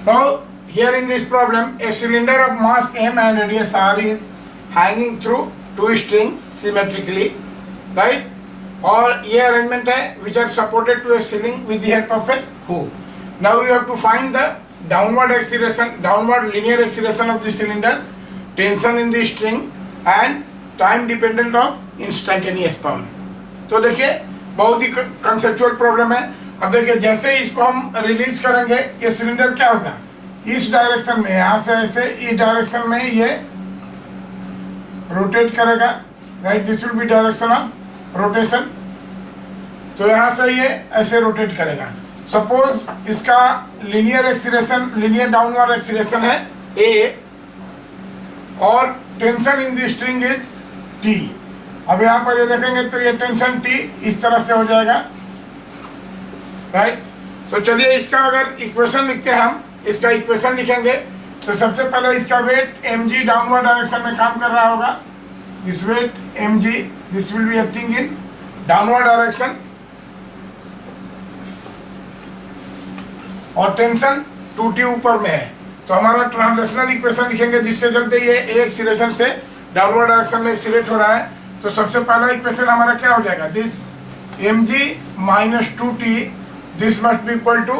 Now here in this problem, a cylinder of mass m and radius r is hanging through two strings symmetrically, right? और ये arrangement है which are supported to a ceiling with the help of a hook. Now you have to find the downward acceleration, downward linear acceleration of the cylinder, tension in the string and time dependent of instantaneous power. तो देखिए बहुत ही conceptual problem है. अब देखिए जैसे इसको हम release करेंगे ये सिलेंडर क्या होगा, इस डायरेक्शन में, यहाँ से ऐसे इस डायरेक्शन में ये रोटेट करेगा, right. This will B direction of rotation. तो यहाँ से ये ऐसे रोटेट करेगा. सपोज इसका linear acceleration, linear downward acceleration है ए और tension in the string is T. अब यहाँ पर ये देखेंगे तो ये टेंशन टी इस तरह से हो जाएगा, राइट. तो चलिए इसका अगर इक्वेशन लिखते हैं, हम इसका इक्वेशन लिखेंगे तो सबसे पहले इसका वेट mg डाउनवर्ड डायरेक्शन में काम कर रहा होगा. This weight mg, this will be acting in downward direction और टेंशन 2t ऊपर में है. तो हमारा ट्रांसलेशनल इक्वेशन लिखेंगे जिसके चलते ये a एक्सीलरेशन से डाउनवर्ड डायरेक्शन में एक्सीलरेट हो रहा है. तो सबसे पहला इक्वेशन हमारा क्या हो जाएगा, this mg minus 2t, this must be equal to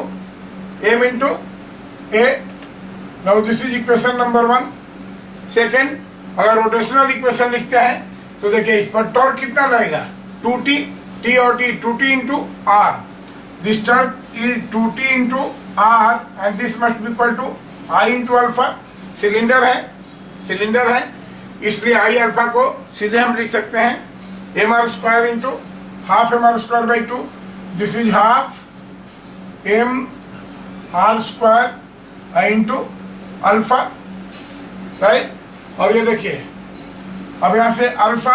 m into a. Now this is equation number 1. Second, अगर रोटेशनल इक्वेशन लिखते हैं तो देखिए इस पर टॉर्क कितना लगेगा, 2t, t और t, 2t into r. This torque is 2t into r and this must be equal to I into alpha. Cylinder है इसलिए I अल्फा को सीधे हम लिख सकते हैं mr square into half mr square by 2. This is half m r square into alpha, right. और ये देखिए अब यहाँ से अल्फा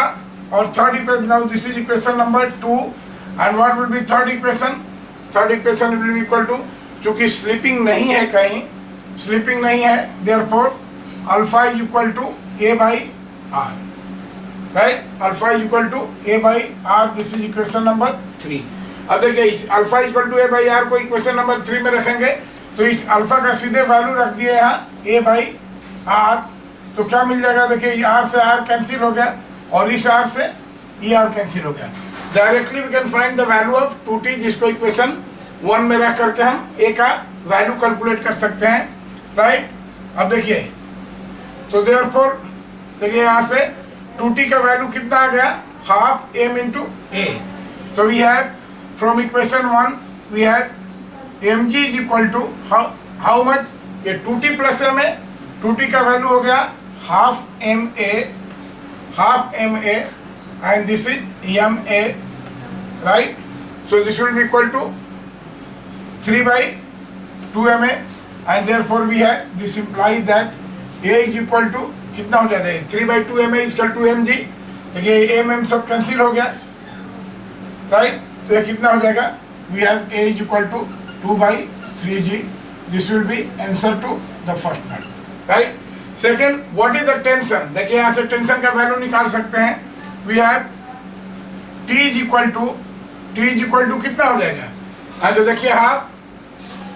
और third equation, now this is equation number 2 and what will be third equation. Third equation will be equal to, चूंकि slipping नहीं है, कहीं स्लीपिंग नहीं है, therefore alpha is equal to a by r, right. Alpha is equal to a by r. This is equation number 3. अब देखिए इस alpha is equal to a by r को इक्वेशन नंबर 3 में रखेंगे तो इस अल्फा का सीधे वैल्यू रख दिए यहाँ a बाई r. तो क्या मिल जाएगा, देखिए r से r कैंसिल हो गया और इस r से r कैंसिल हो गया. Directly we can find the value of 2t, जिसको इक्वेशन 1 में रख करके हम a का वैल्यू कैलकुलेट कर सकते हैं, राइट. अब देखिए तो देयरफॉर देखिए यहाँ से 2t का वैल्यू कितना आ गया, हाफ m इंटू a. तो we have from equation 1 we have mg is equal to how much, ये 2t प्लस m है, 2t का वैल्यू हो गया half ma and this is ma, right. So this will be equal to 3 by 2ma and therefore we have this implies that a is equal to कितना हो जाता है, 3 by 2ma is equal to mg. देखिए m सब cancel हो गया, right. तो ये कितना हो जाएगा, we have a is equal to 2 by 3g. This will be answer to the first part, right. Second, what is the tension. देखिए यहाँ से टेंशन का वैल्यू निकाल सकते हैं. We have t is equal to कितना हो जाएगा, अच्छा देखिए हाफ,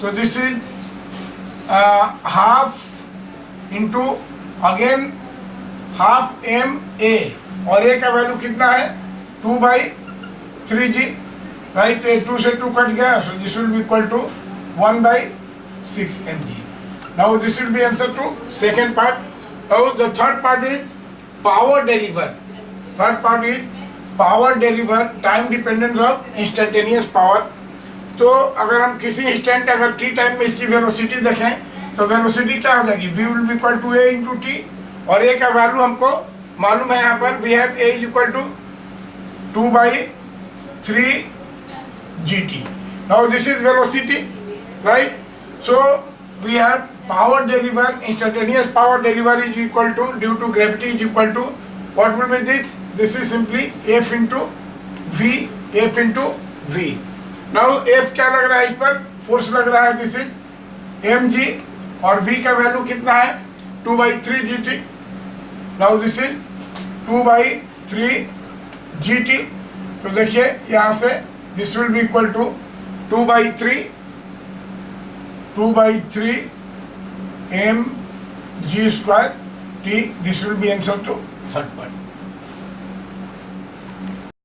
तो this is half into again half m a और a का वैल्यू कितना है 2 बाई 3g, राइट. 2 से 2 कट गया, so this will be equal to 1 by 6 mg. Now this will be answer to second part. Now the third part is power deliver. Third part is power deliver, time dependence of instantaneous power. तो अगर हम किसी instant अगर t time में इसकी velocity देखें तो velocity क्या हो जाएगी, v will be equal to a into t और a का वैल्यू हमको मालूम है. यहाँ पर we have a is equal to 2 by 3 gt. Now this is velocity, right. So we have power deliver, instantaneous power deliver is equal to, due to gravity is equal to what will be this, this is simply f into v, f into v. Now f क्या लग रहा है, इस पर force लग रहा है, this is mg और v का वैल्यू कितना है 2 by 3 gt. Now this is 2 by 3 gt. तो देखिए यहाँ से this will be equal to 2 by 3 mg square t. This will be answer to third part.